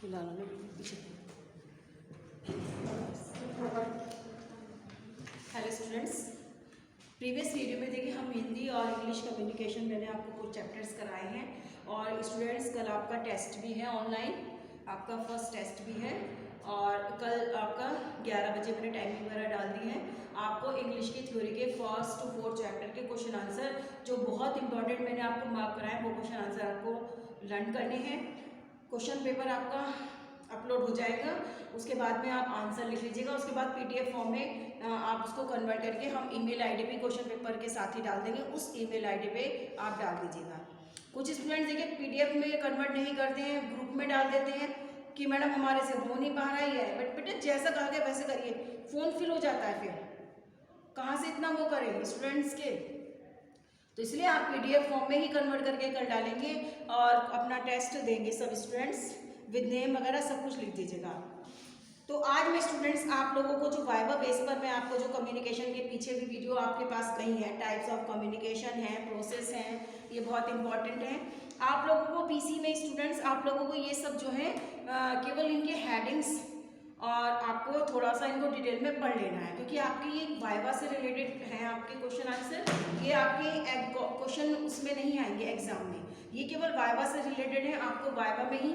फिलहाल हमें पीछे। हेलो स्टूडेंट्स, प्रीवियस वीडियो में देखिए हम हिंदी और इंग्लिश कम्युनिकेशन मैंने आपको कुछ चैप्टर्स कराए हैं। और स्टूडेंट्स कल आपका टेस्ट भी है ऑनलाइन, आपका फर्स्ट टेस्ट भी है और कल आपका 11 बजे मैंने टाइमिंग वगैरह डाल दी है। आपको इंग्लिश की थ्योरी के फर्स्ट टू फोर्थ चैप्टर के क्वेश्चन आंसर जो बहुत इंपॉर्टेंट मैंने आपको मार्क कराए वो क्वेश्चन आंसर आपको लर्न करने हैं। क्वेश्चन पेपर आपका अपलोड हो जाएगा, उसके बाद में आप आंसर लिख लीजिएगा। उसके बाद पीडीएफ फॉर्म में आप उसको कन्वर्ट करके हम ईमेल आईडी भी क्वेश्चन पेपर के साथ ही डाल देंगे, उस ईमेल आईडी पे आप डाल दीजिएगा। कुछ स्टूडेंट्स देखिए पीडीएफ में कन्वर्ट नहीं करते हैं, ग्रुप में डाल देते हैं कि मैडम हमारे से हो नहीं पा रहा ही है। बट बेटे जैसा कहा गया वैसे करिए, फ़ोन फिल हो जाता है, फिर कहाँ से इतना वो करें स्टूडेंट्स के। तो इसलिए आप पीडीएफ फॉर्म में ही कन्वर्ट करके कर डालेंगे और अपना टेस्ट देंगे सब स्टूडेंट्स, विद नेम वगैरह सब कुछ लिख दीजिएगा। तो आज मैं स्टूडेंट्स आप लोगों को जो वाइवा बेस पर मैं आपको जो कम्युनिकेशन के पीछे भी वीडियो आपके पास गई है, टाइप्स ऑफ कम्युनिकेशन है, प्रोसेस हैं, ये बहुत इंपॉर्टेंट है आप लोगों को पीसी में। स्टूडेंट्स आप लोगों को ये सब जो है केवल इनके हेडिंग्स और आपको थोड़ा सा इनको डिटेल में पढ़ लेना है, क्योंकि आपके ये वाइवा से रिलेटेड हैं आपके क्वेश्चन आंसर। ये आपके क्वेश्चन उसमें नहीं आएंगे एग्जाम में, ये केवल वाइवा से रिलेटेड है। आपको वाइवा में ही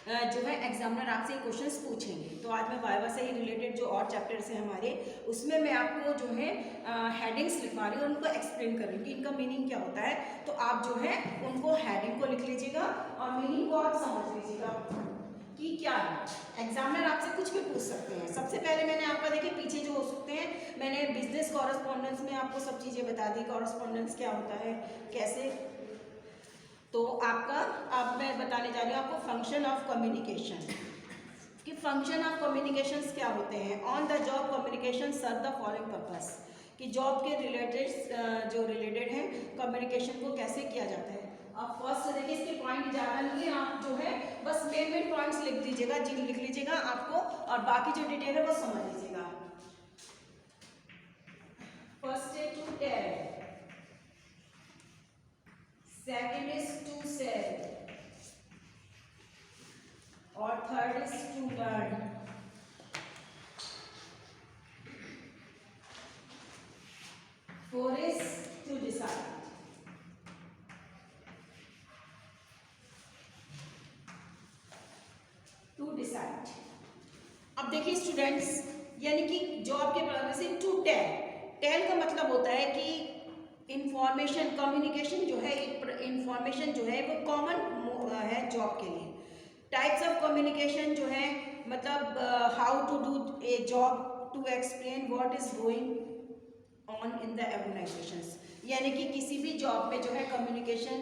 जो है एग्जामिनर आपसे क्वेश्चंस पूछेंगे। तो आज मैं वाइवा से ही रिलेटेड जो और चैप्टर्स हैं हमारे, उसमें मैं आपको जो है हेडिंग्स लिखवा रही हूँ और उनको एक्सप्लेन करूँगी इनका मीनिंग क्या होता है। तो आप जो है उनको हेडिंग को लिख लीजिएगा और मीनिंग को आप समझ लीजिएगा कि क्या है। एग्जामिनर आपसे कुछ भी पूछ सकते हैं। सबसे पहले मैंने आपका देखिए पीछे जो हो सकते हैं, मैंने बिजनेस कॉरेस्पॉन्डेंस में आपको सब चीज़ें बता दी, कॉरेस्पॉन्डेंस क्या होता है कैसे। तो आपका अब मैं बताने जा रही हूँ आपको फंक्शन ऑफ कम्युनिकेशन, कि फंक्शन ऑफ कम्युनिकेशंस क्या होते हैं। On the job communication serve the following purpose, कि जॉब के रिलेटेड जो रिलेटेड है कम्युनिकेशन को कैसे किया जाता है। अब फर्स्ट देखिए इसके पॉइंट ज़्यादा नहीं है, आप जो है बस मेन पॉइंट्स लिख दीजिएगा, जिन लिख लीजिएगा आपको, और बाकी जो डिटेल है वो समझ लीजिएगा। फर्स्ट है to tell, second is to sell, और third is to learn, fourth is to decide, to decide। अब देखिए स्टूडेंट्स, यानी कि जॉब के बराबर से टू टेल, टेल का मतलब होता है कि इंफॉर्मेशन, कम्युनिकेशन जो है इंफॉर्मेशन जो है वो कॉमन है जॉब के लिए। टाइप्स ऑफ कम्युनिकेशन जो है मतलब how to do a job, to explain what is going on in the organisations, यानी कि किसी भी जॉब में जो है कम्युनिकेशन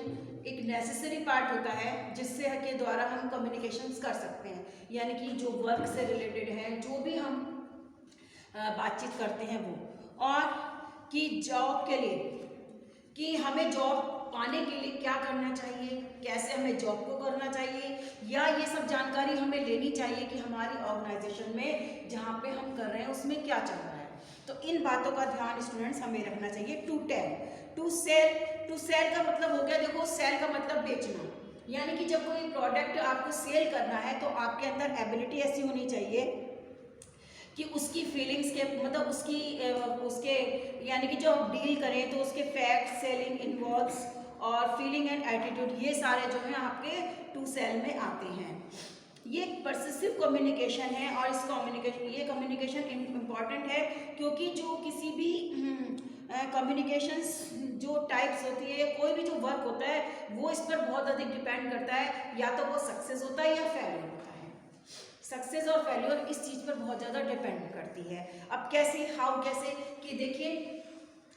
एक नेसेसरी पार्ट होता है जिससे के द्वारा हम कम्युनिकेशंस कर सकते हैं। यानी कि जो वर्क से रिलेटेड है, जो भी हम बातचीत करते हैं वो, और कि जॉब के लिए कि हमें जॉब पाने के लिए क्या करना चाहिए, कैसे हमें जॉब को करना चाहिए, या ये सब जानकारी हमें लेनी चाहिए कि हमारी ऑर्गेनाइजेशन में जहाँ पे हम कर रहे हैं उसमें क्या चल रहा है। तो इन बातों का ध्यान स्टूडेंट्स हमें रखना चाहिए। To tell, to sell, to sell का मतलब हो गया, देखो सेल का मतलब बेचना, यानी कि जब कोई प्रोडक्ट आपको सेल करना है तो आपके अंदर एबिलिटी ऐसी होनी चाहिए कि उसकी फीलिंग्स के मतलब उसके यानी कि जो आप डील करें तो उसके फैक्ट, सेलिंग इन्वॉल्व्स और फीलिंग एंड एटीट्यूड, ये सारे जो हैं आपके टू सेल में आते हैं। ये परसेसिव कम्युनिकेशन है और इस ये कम्युनिकेशन इम्पॉर्टेंट है, क्योंकि जो किसी भी कम्युनिकेशंस जो टाइप्स होती है, कोई भी जो वर्क होता है वो इस पर बहुत अधिक डिपेंड करता है, या तो वो सक्सेस होता है या फेलियर होता है। सक्सेस और फेल्योर इस चीज़ पर बहुत ज़्यादा डिपेंड करती है। अब कैसे, हाउ, कैसे, कि देखिए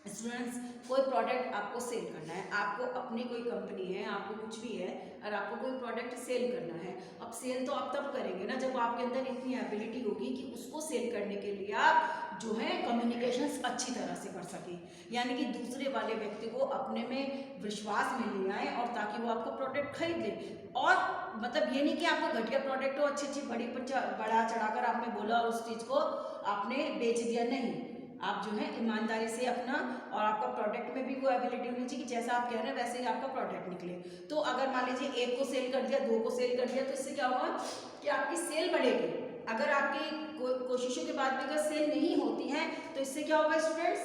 स्टूडेंट्स, कोई प्रोडक्ट आपको सेल करना है, आपको अपनी कोई कंपनी है, आपको कुछ भी है और आपको कोई प्रोडक्ट सेल करना है। अब सेल तो आप तब करेंगे ना जब आपके अंदर इतनी एबिलिटी होगी कि उसको सेल करने के लिए आप जो है कम्युनिकेशंस अच्छी तरह से कर सकें, यानी कि दूसरे वाले व्यक्ति को अपने में विश्वास में ले आए और ताकि वो आपको प्रोडक्ट खरीद ले। और मतलब ये नहीं कि आपको घटिया प्रोडक्ट हो, अच्छी बढ़ा चढ़ाकर आपने बोला और उस चीज़ को आपने बेच दिया, नहीं। आप जो है ईमानदारी से अपना, और आपका प्रोडक्ट में भी वो एबिलिटी होनी चाहिए कि जैसा आप कह रहे हैं वैसे ही आपका प्रोडक्ट निकले। तो अगर मान लीजिए 1 को सेल कर दिया, 2 को सेल कर दिया, तो इससे क्या होगा कि आपकी सेल बढ़ेगी। अगर आपकी कोशिशों के बाद भी अगर सेल नहीं होती है तो इससे क्या होगा स्टूडेंट्स,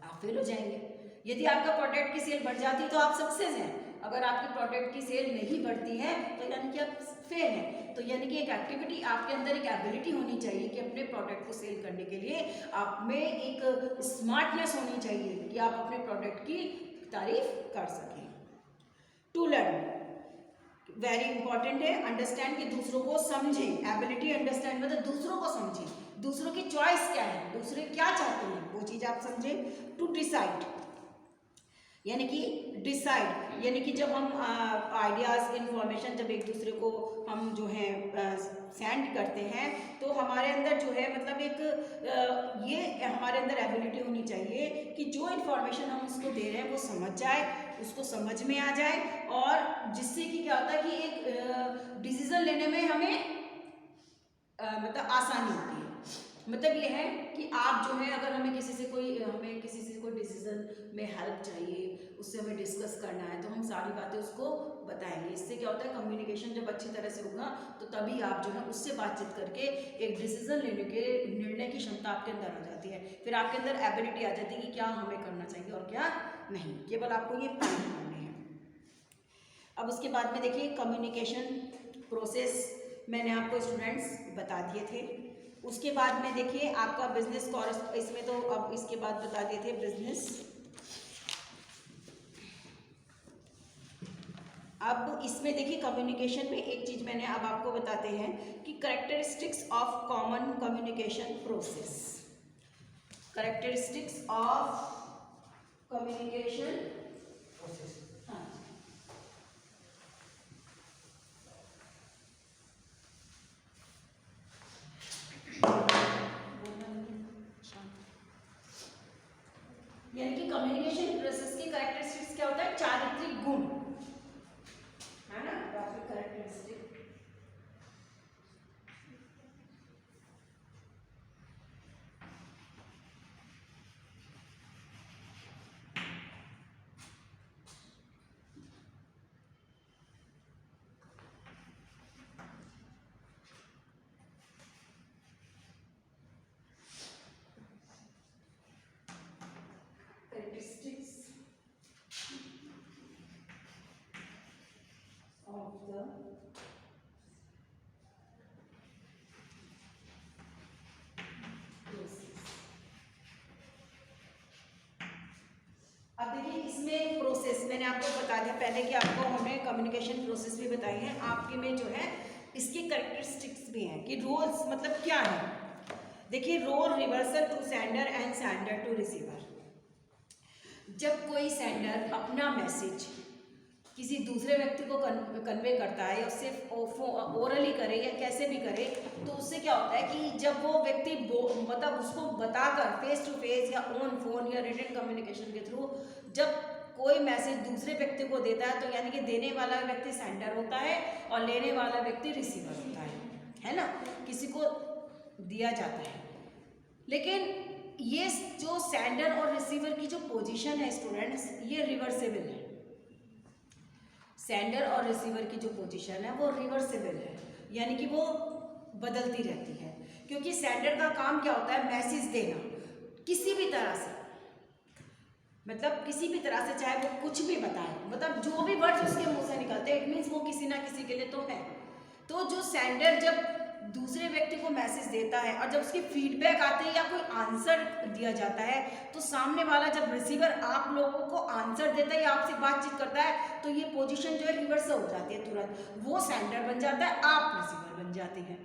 आप फेल हो जाएंगे। यदि आपका प्रोडक्ट की सेल बढ़ जाती है तो आप सक्सेस हैं, अगर आपके प्रोडक्ट की सेल नहीं बढ़ती है तो यानी कि आप फेल हैं। तो यानी कि एक एक्टिविटी, आपके अंदर एक एबिलिटी होनी चाहिए कि अपने प्रोडक्ट को सेल करने के लिए आप में एक स्मार्टनेस होनी चाहिए कि आप अपने प्रोडक्ट की तारीफ कर सकें। टू लर्न, वेरी इंपॉर्टेंट है, अंडरस्टैंड कि दूसरों को समझें। एबिलिटी अंडरस्टैंड मतलब दूसरों को समझें, दूसरों की चॉइस क्या है, दूसरे क्या चाहते हैं वो चीज़ आप समझें। टू डिसाइड यानी कि डिसाइड यानी कि जब हम आइडियाज़ इंफॉर्मेशन जब एक दूसरे को हम जो है सेंड करते हैं तो हमारे अंदर जो है मतलब एक ये हमारे अंदर एबिलिटी होनी चाहिए कि जो इंफॉर्मेशन हम उसको दे रहे हैं वो समझ जाए, उसको समझ में आ जाए, और जिससे कि क्या होता है कि एक डिसीजन लेने में हमें मतलब आसानी होती है। मतलब ये है कि आप जो है अगर हमें किसी से कोई डिसीजन में हेल्प चाहिए, उससे हमें डिस्कस करना है तो हम सारी बातें उसको बताएंगे। इससे क्या होता है कम्युनिकेशन जब अच्छी तरह से होगा तो तभी आप जो है उससे बातचीत करके एक डिसीजन लेने के निर्णय की क्षमता आपके अंदर आ जाती है। फिर आपके अंदर एबिलिटी आ जाती है कि क्या हमें करना चाहिए और क्या नहीं, केवल आपको ये प्लान करने हैं। अब उसके बाद में देखिए कम्युनिकेशन प्रोसेस मैंने आपको स्टूडेंट्स बता दिए थे। उसके बाद में देखिए आपका बिजनेस कोर्स, इसमें तो अब इसके बाद बता दिए थे बिजनेस। अब इसमें देखिए कम्युनिकेशन में एक चीज़ मैंने अब आपको बताते हैं कि characteristics of common communication process. Characteristics of communication process, हाँ यानी कि कम्युनिकेशन प्रोसेस की कैरेक्टरिस्टिक्स क्या होता है, चारित्रिक गुण है ना, कैरेक्टरिस्टिक। अब देखिए इसमें प्रोसेस मैंने आपको बता दिया पहले कि आपको हमें कम्युनिकेशन प्रोसेस भी बताई है, आपके में जो है इसके कैरेक्टरिस्टिक्स भी हैं कि रोल्स मतलब क्या है। देखिए role reversal to sender and sender to receiver. जब कोई सेंडर अपना मैसेज किसी दूसरे व्यक्ति को कन्वे करता है या उससे ओरली करे या कैसे भी करे, तो उससे क्या होता है कि जब वो व्यक्ति मतलब उसको बताकर फेस टू फेस या ऑन फोन या रिटन कम्युनिकेशन के थ्रू जब कोई मैसेज दूसरे व्यक्ति को देता है तो यानी कि देने वाला व्यक्ति सेंडर होता है और लेने वाला व्यक्ति रिसीवर होता है ना, किसी को दिया जाता है। लेकिन ये जो सेंडर और रिसीवर की जो पोजीशन है स्टूडेंट्स, ये रिवर्सेबल है। सेंडर और रिसीवर की जो पोजीशन है वो रिवर्सेबल है, यानी कि वो बदलती रहती है। क्योंकि सेंडर का काम क्या होता है, मैसेज देना किसी भी तरह से, मतलब किसी भी तरह से, चाहे वो कुछ भी बताए, मतलब जो भी वर्ड्स उसके मुंह से निकलते हैं इट मीन्स वो किसी ना किसी के लिए तो है। तो जो सेंडर जब दूसरे व्यक्ति को मैसेज देता है और जब उसकी फीडबैक आते हैं या कोई आंसर दिया जाता है तो सामने वाला जब रिसीवर आप लोगों को आंसर देता है या आपसे बातचीत करता है तो ये पोजीशन जो है रिवर्स हो जाती है, तुरंत वो सेंडर बन जाता है, आप रिसीवर बन जाते हैं।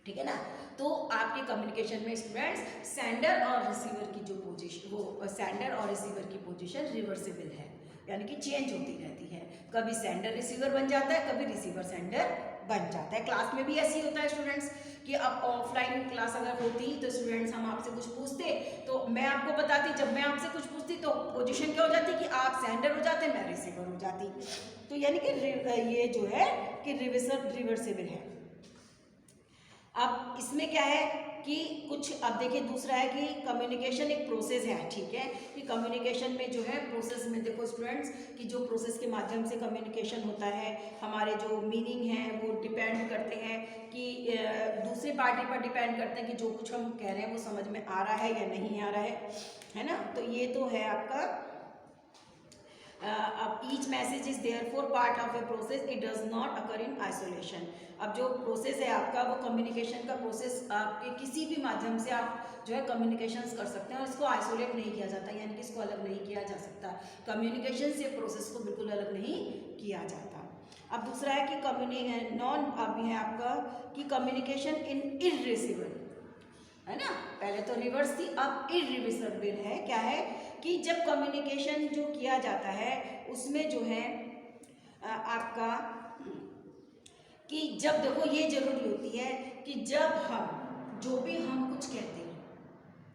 ठीक है ना। तो आपके कम्युनिकेशन में स्टूडेंट्स सेंडर और रिसीवर की जो पोजीशन, वो सेंडर और रिसीवर की पोजीशन रिवर्सिबल है, यानी कि चेंज होती रहती है। कभी सेंडर रिसीवर बन जाता है, कभी रिसीवर सेंडर बन जाता है। क्लास में भी ऐसे ही होता है स्टूडेंट्स कि अब ऑफलाइन क्लास अगर होती तो स्टूडेंट्स हम आपसे कुछ पूछते तो मैं आपको बताती, जब मैं आपसे कुछ पूछती तो पोजीशन क्या हो जाती कि आप सेंडर हो जाते, मैं रिसीवर हो जाती। तो यानी कि ये जो है कि रिवर्सिबल है। अब इसमें क्या है कि कुछ, अब देखिए दूसरा है कि कम्युनिकेशन एक प्रोसेस है, ठीक है, कि कम्युनिकेशन में जो है प्रोसेस में देखो स्टूडेंट्स कि जो प्रोसेस के माध्यम से कम्युनिकेशन होता है, हमारे जो मीनिंग है वो डिपेंड करते हैं कि दूसरे पार्टी पर डिपेंड करते हैं कि जो कुछ हम कह रहे हैं वो समझ में आ रहा है या नहीं आ रहा है ना। तो ये तो है आपका। अब each message is therefore part of a process, it does not occur in isolation. अब जो प्रोसेस है आपका वो कम्युनिकेशन का प्रोसेस, आपके किसी भी माध्यम से आप जो है कम्युनिकेशंस कर सकते हैं और इसको आइसोलेट नहीं किया जाता, यानी कि इसको अलग नहीं किया जा सकता। कम्युनिकेशन से प्रोसेस को बिल्कुल अलग नहीं किया जाता। अब दूसरा है कि नॉन, अब है आपका कि कम्युनिकेशन इन इररिवर्सिबल, है ना, पहले तो रिवर्स थी, अब इररिवर्सिबल है। क्या है कि जब कम्युनिकेशन जो किया जाता है उसमें जो है आपका कि जब देखो ये जरूरी होती है कि जब हम जो भी हम कुछ कहते हैं,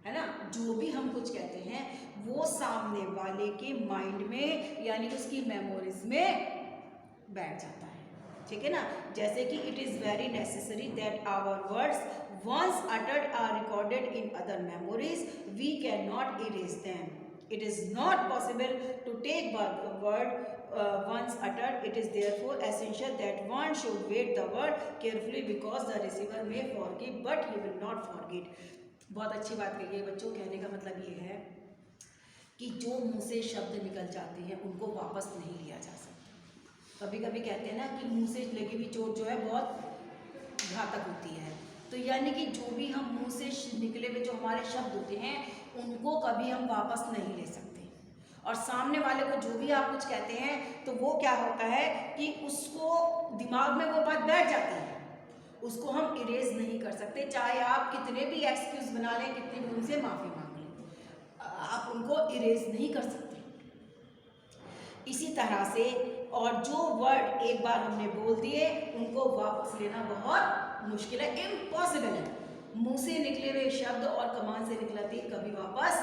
है ना, जो भी हम कुछ कहते हैं वो सामने वाले के माइंड में यानी उसकी मेमोरीज में बैठ जाता है, ठीक है ना। जैसे कि it is very necessary that our words once uttered are recorded in other memories, we cannot erase them. It is not possible to take back the word once uttered. It is therefore essential that one should weight the word carefully because the receiver may forgive but he will not forget. बहुत अच्छी बात कही है बच्चों। कहने का मतलब ये है कि जो मुंह से शब्द निकल जाते हैं उनको वापस नहीं लिया जा सकता। कभी कभी कहते हैं ना कि मुंह से लगी हुई चोट जो है बहुत घातक होती है। तो यानी कि जो भी हम मुंह से निकले हुए जो हमारे शब्द होते हैं उनको कभी हम वापस नहीं ले सकते, और सामने वाले को जो भी आप कुछ कहते हैं तो वो क्या होता है कि उसको दिमाग में वो बात बैठ जाती है, उसको हम इरेज नहीं कर सकते। चाहे आप कितने भी एक्सक्यूज बना लें, कितने भी उनसे माफ़ी मांग लें, आप उनको इरेज नहीं कर सकते। इसी तरह से और जो वर्ड एक बार हमने बोल दिए उनको वापस लेना बहुत मुश्किल है, इम्पॉसिबल है। मुंह से निकले हुए शब्द और कमान से निकला तीर कभी वापस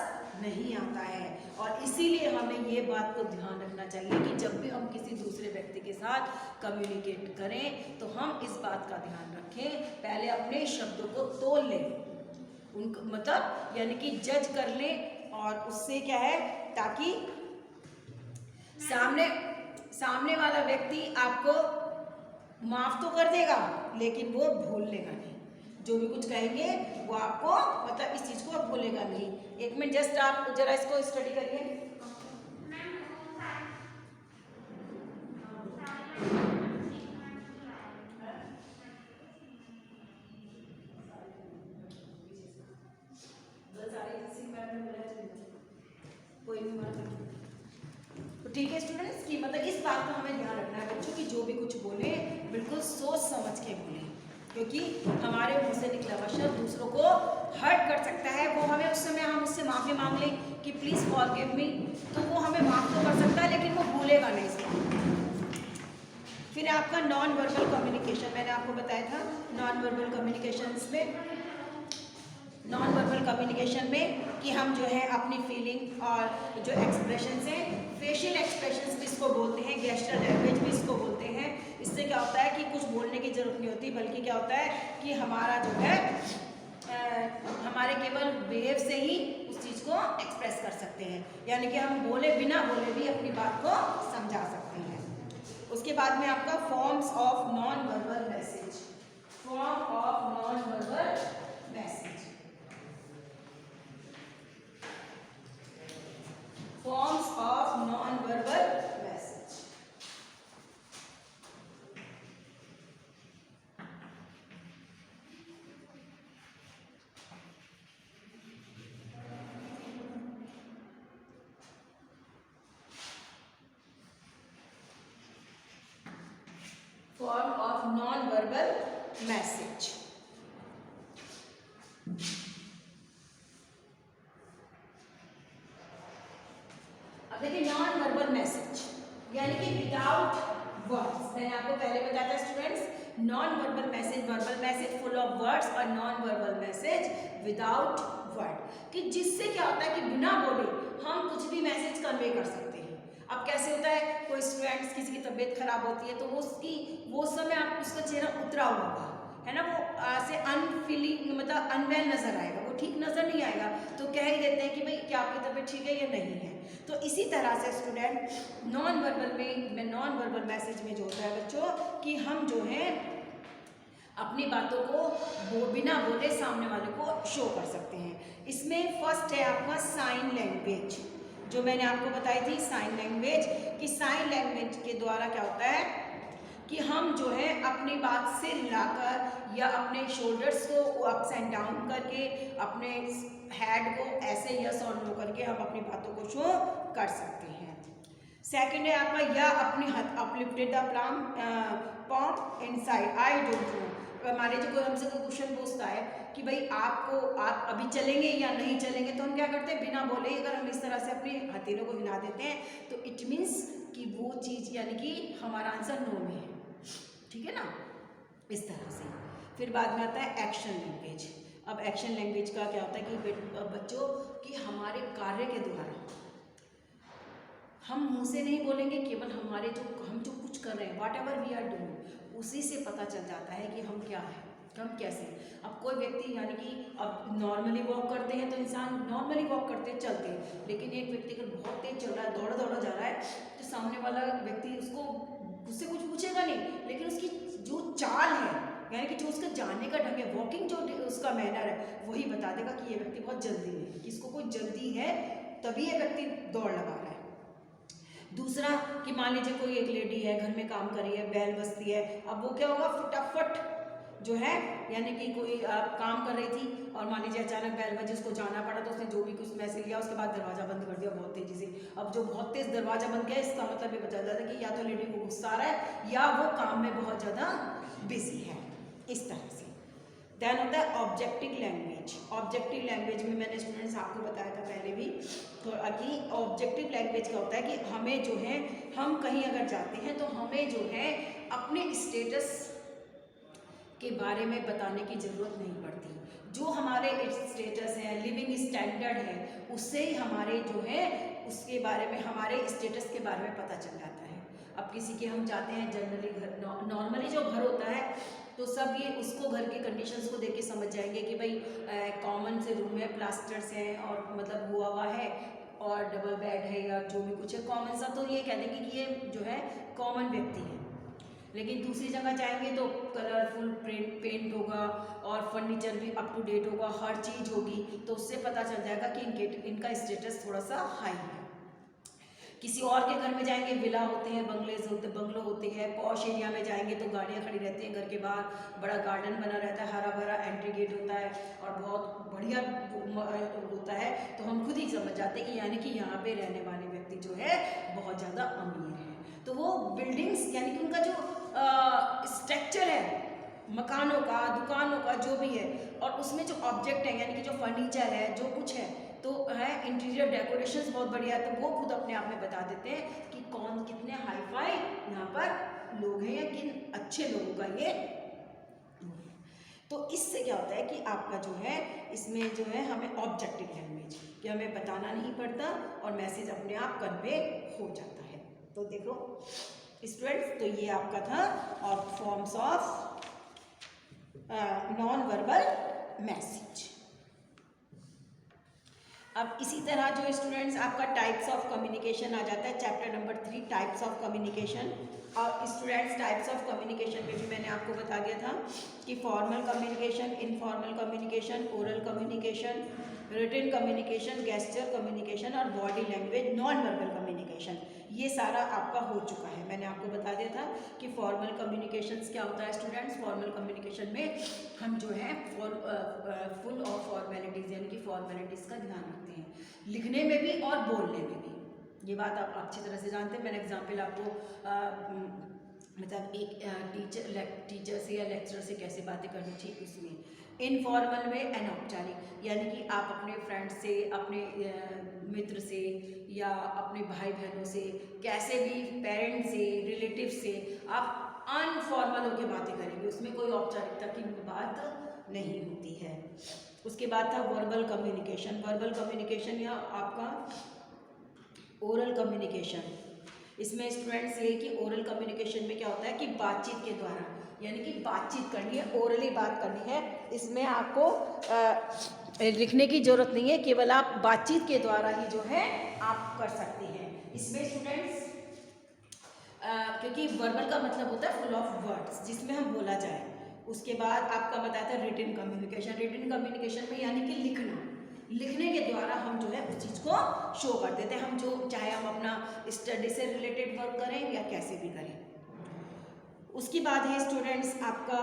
नहीं आता है। और इसीलिए हमें ये बात को ध्यान रखना चाहिए कि जब भी हम किसी दूसरे व्यक्ति के साथ कम्युनिकेट करें तो हम इस बात का ध्यान रखें, पहले अपने शब्दों को तोल लें, उनको मतलब यानी कि जज कर लें, और उससे क्या है ताकि सामने वाला व्यक्ति आपको माफ तो कर देगा लेकिन वो भूल लेगा नहीं। जो भी कुछ कहेंगे वो आपको मतलब इस चीज को भूलेगा नहीं। एक मिनट जस्ट आप जरा इसको स्टडी करिए। कोई भी तो ठीक है स्टूडेंट्स कि मतलब इस बात का हमें ध्यान रखना है बच्चों की जो भी कुछ बोले बिल्कुल सोच समझ के बोले, क्योंकि हमारे मुंह से निकला हुआ शब्द दूसरों को हर्ट कर सकता है। वो हमें उस समय हम उससे माफ़ी मांग लें कि प्लीज़ फॉरगिव मी, तो वो हमें माफ़ तो कर सकता है लेकिन वो भूलेगा नहीं इसको। फिर आपका नॉन वर्बल कम्युनिकेशन, मैंने आपको बताया था नॉन वर्बल कम्युनिकेशन में कि हम जो है अपनी फीलिंग और जो एक्सप्रेशंस हैं, फेशियल एक्सप्रेशंस भी इसको बोलते हैं, गेस्चर लैंग्वेज भी इसको बोलते हैं। इससे क्या होता है कि कुछ बोलने की ज़रूरत नहीं होती, बल्कि क्या होता है कि हमारा जो है हमारे केवल वेव से ही उस चीज़ को एक्सप्रेस कर सकते हैं, यानी कि हम बिना बोले भी अपनी बात को समझा सकते हैं। उसके बाद में आपका forms of non verbal message, form of non verbal message, forms of non-verbal message. Form of non-verbal message. देखिए नॉन वर्बल मैसेज यानी कि विदाउट वर्ड्स, मैंने आपको पहले बताया था students, non verbal message full of words और non verbal message without word, कि जिससे क्या होता है कि बिना बोले हम कुछ भी मैसेज कन्वे कर सकते हैं। अब कैसे होता है, कोई स्टूडेंट्स किसी की तबीयत खराब होती है तो वो समय आप उसका चेहरा उतरा हुआ होगा, है ना, वो ऐसे अनफीलिंग मतलब अनवेल नज़र आएगा, वो ठीक नज़र नहीं आएगा, तो कह ही देते हैं कि भाई क्या आपकी तबीयत ठीक है या नहीं है। तो इसी तरह से स्टूडेंट नॉन वर्बल मैसेज में जो होता है बच्चों कि हम जो है अपनी बातों को बिना बोले सामने वाले को शो कर सकते हैं। इसमें फर्स्ट है आपका साइन लैंग्वेज, जो मैंने आपको बताई थी साइन लैंग्वेज, कि साइन लैंग्वेज के द्वारा क्या होता है कि हम जो है अपनी बात सिर हिलाकर या अपने शोल्डर्स को अप्स एंड डाउन करके, अपने हेड को ऐसे यस और नो करके हम अपनी बातों को शो कर सकते हैं। सेकंड है आपका या अपनी हाथ uplifted the palm inside I don't know. मान लीजिए कोई हमसे कोई क्वेश्चन पूछता है कि भाई आप अभी चलेंगे या नहीं चलेंगे, तो हम क्या करते हैं बिना बोले अगर हम इस तरह से अपने हथेलियों को हिला देते हैं तो इट मीन्स कि वो चीज़ यानी कि हमारा आंसर नो में है, ठीक है ना, इस तरह से। फिर बाद में आता है एक्शन लैंग्वेज। अब एक्शन लैंग्वेज का क्या होता है कि बच्चों कि हमारे कार्य के द्वारा हम मुंह से नहीं बोलेंगे, केवल हमारे हम जो कुछ कर रहे हैं whatever we are doing, उसी से पता चल जाता है कि हम क्या है, हम कैसे हैं। अब कोई व्यक्ति यानी कि अब नॉर्मली वॉक करते हैं तो इंसान नॉर्मली वॉक करते चलते हैं, लेकिन एक व्यक्ति अगर बहुत तेज चल रहा है, दौड़ा जा रहा है, तो सामने वाला व्यक्ति उससे कुछ पूछेगा नहीं, लेकिन उसकी जो चाल है यानी कि जो उसका जाने का ढंग है, वॉकिंग जो उसका मैनर है, वही बता देगा कि ये व्यक्ति बहुत जल्दी में है, कि इसको कोई जल्दी है तभी ये व्यक्ति दौड़ लगा रहा है। दूसरा कि मान लीजिए कोई एक लेडी है, घर में काम कर रही है, बैल बजती है, अब वो क्या होगा फटाफट जो है यानी कि कोई काम कर रही थी और मान लीजिए अचानक बैल बजी, उसको जाना पड़ा, तो उसने जो भी कुछ मैसेज लिया उसके बाद दरवाज़ा बंद कर दिया बहुत तेज़ी से। अब जो बहुत तेज़ दरवाज़ा बंद किया, इसका मतलब ये बता जाता है कि या तो लेडी को गुस्सा आ रहा है या वो काम में बहुत ज़्यादा बिजी है, इस तरह से। देन होता है ऑब्जेक्टिव लैंग्वेज। ऑब्जेक्टिव लैंग्वेज में मैंने स्टूडेंट्स आपको बताया था पहले भी, तो कि ऑब्जेक्टिव लैंग्वेज क्या होता है कि हमें जो है हम कहीं अगर जाते हैं तो हमें जो है अपने स्टेटस के बारे में बताने की ज़रूरत नहीं पड़ती। जो हमारे स्टेटस है, लिविंग स्टैंडर्ड है, उससे ही हमारे जो है उसके बारे में, हमारे स्टेटस के बारे में पता चल जाता है। अब किसी के हम जाते हैं जनरली घर, नॉर्मली जो घर होता है तो सब ये उसको घर की कंडीशंस को देख के समझ जाएंगे कि भाई कॉमन से रूम है, प्लास्टर्स हैं और मतलब हुआ है और डबल बेड है या जो भी कुछ है कॉमन सा, तो ये कह देंगे कि ये जो है कॉमन व्यक्ति है। लेकिन दूसरी जगह जाएंगे तो कलरफुल पेंट होगा और फर्नीचर भी अप टू डेट होगा, हर चीज़ होगी, तो उससे पता चल जाएगा कि इनका स्टेटस थोड़ा सा हाई है। किसी और के घर में जाएंगे, विला होते हैं, बंगलो होते हैं, पॉश एरिया में जाएंगे तो गाड़ियाँ खड़ी रहती हैं, घर के बाहर बड़ा गार्डन बना रहता है, हरा भरा एंट्री गेट होता है और बहुत बढ़िया होता है, तो हम खुद ही समझ जाते हैं कि यानी कि यहाँ पे रहने वाले व्यक्ति जो है बहुत ज़्यादा अमीर है। तो वो बिल्डिंग्स यानी कि उनका जो स्ट्रक्चर है मकानों का, दुकानों का, जो भी है, और उसमें जो ऑब्जेक्ट है यानी कि जो फर्नीचर है, जो कुछ है, तो है इंटीरियर डेकोरेशंस बहुत बढ़िया है, तो वो खुद अपने आप में बता देते हैं कि कौन कितने हाई फाई यहाँ पर लोग हैं या किन अच्छे लोगों का ये। तो इससे क्या होता है कि आपका जो है इसमें जो है हमें ऑब्जेक्टिव लैंग्वेज कि हमें बताना नहीं पड़ता और मैसेज अपने आप कन्वे हो जाता है। तो देखो स्टूडेंट्स, तो ये आपका था और forms of non verbal message. अब इसी तरह जो स्टूडेंट्स आपका टाइप्स ऑफ कम्युनिकेशन आ जाता है, chapter number 3 types of communication. और स्टूडेंट्स टाइप्स ऑफ कम्युनिकेशन में भी मैंने आपको बता दिया था कि formal communication, informal communication, oral communication, written communication, gesture communication और body language non verbal communication, ये सारा आपका हो चुका है। मैंने आपको बता दिया था कि फॉर्मल कम्युनिकेशंस क्या होता है स्टूडेंट्स। फॉर्मल कम्युनिकेशन में हम जो है फुल ऑफ फॉर्मेलिटीज़ यानी कि फॉर्मेलिटीज़ का ध्यान रखते हैं, लिखने में भी और बोलने में भी। ये बात आप अच्छी तरह से जानते हैं। मैंने एग्जाम्पल आपको मतलब एक टीचर से या लेक्चरर से कैसे बातें करनी चाहिए उसमें। इनफॉर्मल में अनौपचारिक यानी कि आप अपने फ्रेंड से, अपने मित्र से या अपने भाई बहनों से, कैसे भी पेरेंट्स से, रिलेटिव से आप अनफॉर्मल होकर बातें करेंगे, उसमें कोई औपचारिकता की बात नहीं होती है। उसके बाद था वर्बल कम्युनिकेशन। वर्बल कम्युनिकेशन या आपका ओरल कम्युनिकेशन। इसमें स्टूडेंट्स ये कि ओरल कम्युनिकेशन में क्या होता है कि बातचीत के द्वारा यानी कि बातचीत करनी है, ओरली बात करनी है। इसमें आपको लिखने की ज़रूरत नहीं है, केवल आप बातचीत के द्वारा ही जो है आप कर सकते हैं। इसमें स्टूडेंट्स क्योंकि वर्बल का मतलब होता है फुल ऑफ वर्ड्स, जिसमें हम बोला जाए। उसके बाद आपका बताया था रिटन कम्युनिकेशन। रिटन कम्युनिकेशन में यानी कि लिखना, लिखने के द्वारा हम जो है उस चीज़ को शो कर देते हैं। हम जो चाहे हम अपना स्टडी से रिलेटेड वर्क करें या कैसे भी करें। उसके बाद है स्टूडेंट्स आपका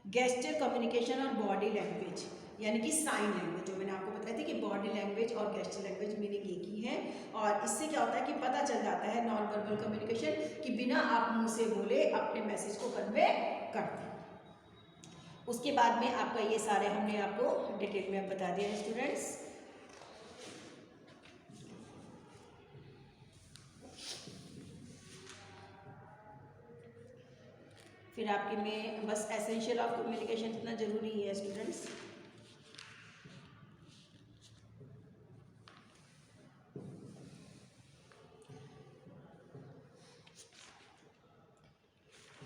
गेस्चर कम्युनिकेशन और बॉडी लैंग्वेज, यानी कि साइन लैंग्वेज। जो मैंने आपको बताया था कि बॉडी लैंग्वेज और गेस्चर लैंग्वेज मीनिंग एक ही है, और इससे क्या होता है कि पता चल जाता है नॉन वर्बल कम्युनिकेशन कि बिना आप मुंह से बोले अपने मैसेज को कन्वे करते हैं। उसके बाद में आपका ये सारे हमने आपको डिटेल में बता दिया है स्टूडेंट्स। फिर आपके में बस एसेंशियल ऑफ कम्युनिकेशन इतना जरूरी है स्टूडेंट्स।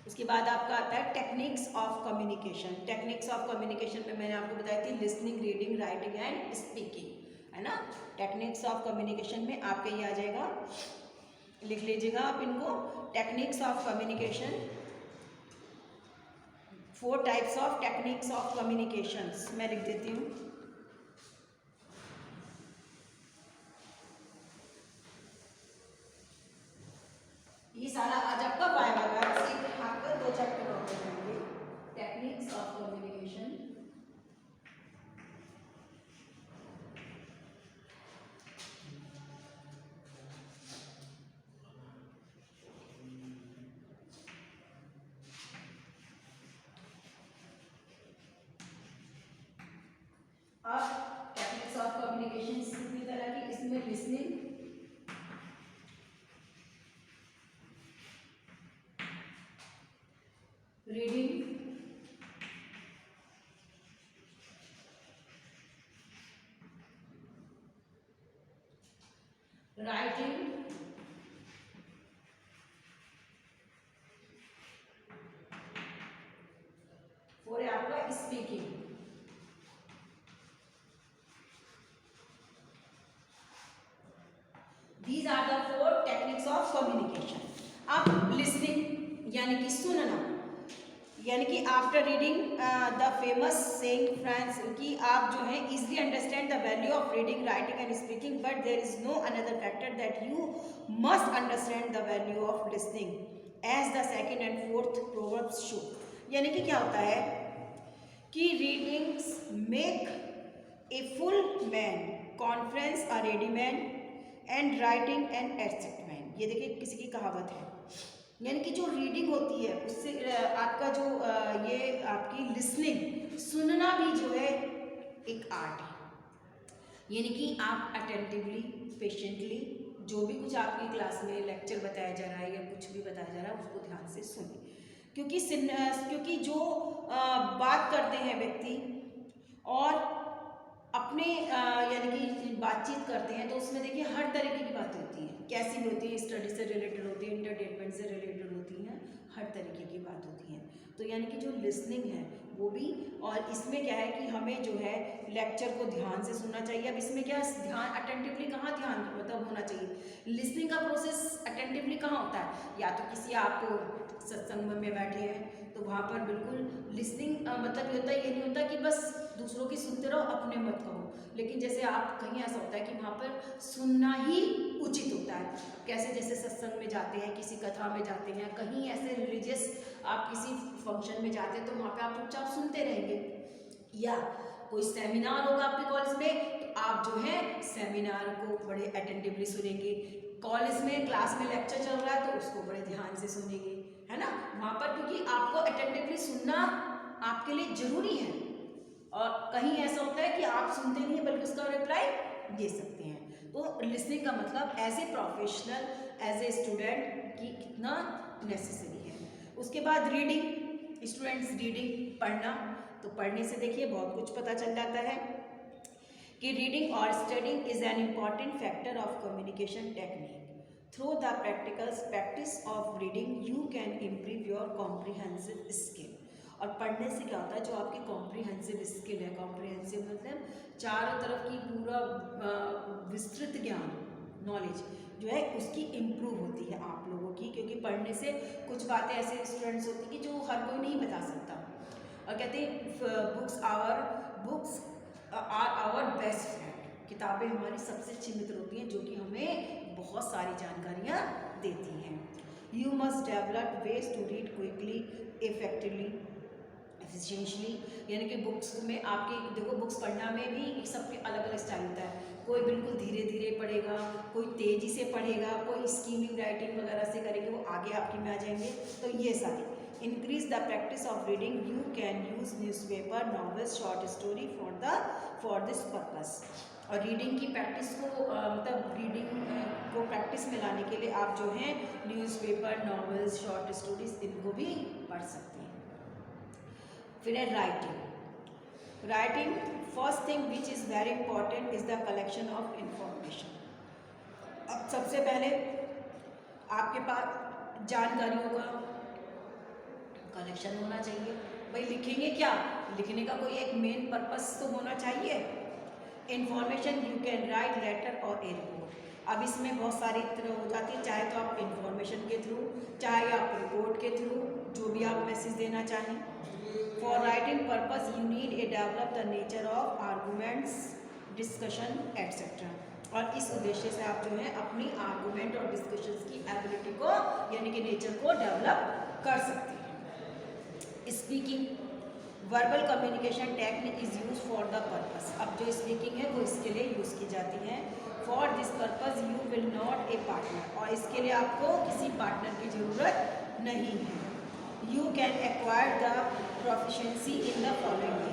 उसके बाद आपका आता है techniques of communication. Techniques of communication में मैंने आपको बताई थी listening, reading, writing and speaking, है ना। टेक्निक्स ऑफ कम्युनिकेशन में आपके ये आ जाएगा, लिख लीजिएगा आप इनको। Techniques of communication, 4 types of techniques of communications मैं लिख देती हूँ। ये सारा आज आपका वाइवा है, आपका 2 चैप्टर और हो जाएंगे। टेक्निक्स ऑफ कम्युनिकेशन, अब टेक्निक्स ऑफ कम्युनिकेशन कितनी तरह की, इसमें लिसनिंग, रीडिंग, राइटिंग, और आपका speaking. These are the 4 techniques of communication. अब लिसनिंग यानी कि सुनना, यानी कि after reading the famous saying friends कि आप जो है easily understand the value of reading, writing and speaking, but there is no another factor that you must understand the value of listening as the second and fourth proverbs show. यानी कि क्या होता है कि readings make a full man, conference a ready man and writing and exact man. ये देखिए किसी की कहावत है, यानी कि जो रीडिंग होती है उससे आपका जो ये आपकी लिसनिंग, सुनना भी जो है एक आर्ट है। यानी कि आप अटेंटिवली, पेशेंटली जो भी कुछ आपकी क्लास में लेक्चर बताया जा रहा है या कुछ भी बताया जा रहा है उसको ध्यान से सुने। क्योंकि जो बात करते हैं व्यक्ति और अपने यानी कि बातचीत करते हैं तो उसमें देखिए हर तरीके की बातें होती हैं, कैसी भी होती है, स्टडी से रिलेटेड होती है, इंटरटेनमेंट से रिलेटेड होती हैं, हर तरीके की बात होती हैं। तो यानी कि जो लिसनिंग है वो भी, और इसमें क्या है कि हमें जो है लेक्चर को ध्यान से सुनना चाहिए। अब इसमें क्या ध्यान अटेंटिवली कहाँ ध्यान मतलब होना चाहिए, लिसनिंग का प्रोसेस अटेंटिवली कहाँ होता है, या तो किसी आप सत्संग में बैठे हैं तो वहाँ पर बिल्कुल लिसनिंग मतलब ये होता है, ये नहीं होता कि बस दूसरों की सुनते रहो अपने मत कहो, लेकिन जैसे आप कहीं ऐसा होता है कि वहाँ पर सुनना ही उचित होता है। कैसे, जैसे सत्संग में जाते हैं, किसी कथा में जाते हैं, कहीं ऐसे रिलीजियस आप किसी फंक्शन में जाते हैं तो वहाँ पे आप चुपचाप सुनते रहेंगे, या कोई सेमिनार होगा आपके कॉलेज में तो आप जो है सेमिनार को बड़े अटेंटिवली सुनेंगे। कॉलेज में क्लास में लेक्चर चल रहा है तो उसको बड़े ध्यान से सुनेंगे, है ना। वहाँ पर क्योंकि आपको अटेंटिवली सुनना आपके लिए जरूरी है, और कहीं ऐसा होता है कि आप सुनते नहीं है बल्कि उसका रिप्लाई दे सकते हैं। तो लिसनिंग का मतलब as a professional, as a student कि कितना नेसेसरी है। उसके बाद रीडिंग, स्टूडेंट्स रीडिंग पढ़ना, तो पढ़ने से देखिए बहुत कुछ पता चल जाता है कि रीडिंग और studying is an important factor of communication technique. Through the practice of reading you can improve your comprehensive skill. और पढ़ने से क्या होता है, जो आपकी कॉम्प्रिहेंसिव स्किल है, कॉम्प्रिहेंसिव मतलब चारों तरफ की पूरा विस्तृत ज्ञान, नॉलेज जो है उसकी इम्प्रूव होती है आप लोगों की। क्योंकि पढ़ने से कुछ बातें ऐसे स्टूडेंट्स होती हैं कि जो हर कोई नहीं बता सकता। और कहते हैं books are our best friend, किताबें हमारी सबसे अच्छी मित्र होती हैं जो कि हमें बहुत सारी जानकारियाँ देती हैं। You must develop ways to read quickly, effectively, efficiently. यानी कि बुक्स में आपके देखो, बुक्स पढ़ना में भी सबके अलग अलग स्टाइल होता है। कोई बिल्कुल धीरे धीरे पढ़ेगा, कोई तेज़ी से पढ़ेगा, कोई स्कीमिंग राइटिंग वगैरह से करेंगे, वो आगे आपकी में आ जाएंगे। तो ये सारी increase the practice of reading, you can use newspaper, novels, short story for this purpose. और रीडिंग की प्रैक्टिस को मतलब रीडिंग को प्रैक्टिस में लाने के लिए आप जो हैं न्यूज़पेपर, नॉवेल्स, शॉर्ट स्टोरीज इनको भी पढ़ सकते हैं। फिर है writing first thing which is very important is the collection of information. अब सबसे पहले आपके पास जानकारियों का कलेक्शन होना चाहिए। भाई लिखेंगे क्या, लिखने का कोई एक मेन पर्पस तो होना चाहिए। Information you can write letter और ए रिपोर्ट। अब इसमें बहुत सारी तरह हो जाती है, चाहे तो आप इंफॉर्मेशन के थ्रू, चाहे आप रिपोर्ट के थ्रू, जो भी आप मैसेज देना चाहें। For writing purpose you need a develop the nature of arguments, discussion etcetera. और इस उद्देश्य से आप जो है अपनी आर्गूमेंट और डिस्कशंस की एबिलिटी को यानी कि नेचर को डेवलप कर सकते हैं। Speaking verbal communication technique is use for the purpose. अब जो स्पीकिंग है वो इसके लिए यूज़ की जाती है। For this purpose you will not a partner, और इसके लिए आपको किसी पार्टनर की ज़रूरत नहीं है। You can acquire the proficiency in the following वे,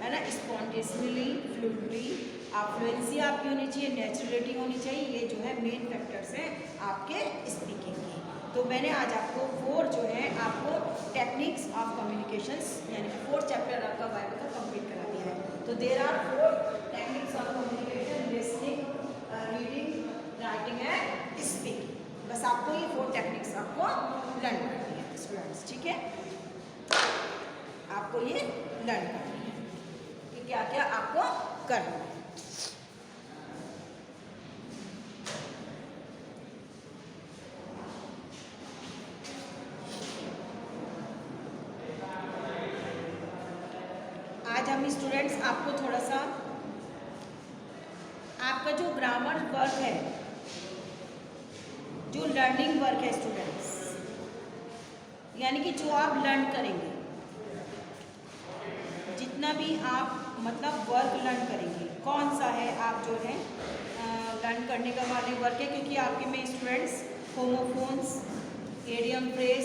है ना, स्पॉन्टेनियसली, फ्लुइडली। आप फ्लुएंसी आपकी होनी चाहिए, नेचुरलिटी होनी चाहिए। ये जो है मेन फैक्टर्स हैं आपके स्पीकिंग के। तो मैंने आज आपको 4 जो है आपको टेक्निक्स ऑफ कम्युनिकेशंस यानी कि 4 चैप्टर आपका बाइबल का कंप्लीट करा दिया है। तो there are 4 techniques of communication, listening, reading, writing and speaking. बस आपको ये 4 टेक्निक्स आपको लर्न करनी है स्टूडेंट्स, ठीक है। आपको ये लर्न करनी है कि क्या क्या आपको करना है। आज हम स्टूडेंट्स आपको थोड़ा सा आपका जो ग्रामर वर्क है, जो लर्निंग वर्क है स्टूडेंट्स, यानी कि जो आप लर्न करेंगे, जितना भी आप मतलब वर्क लर्न करेंगे, कौन सा है आप जो है लर्न करने का वाले वर्क है। क्योंकि आपके में students homophones, idiom phrase,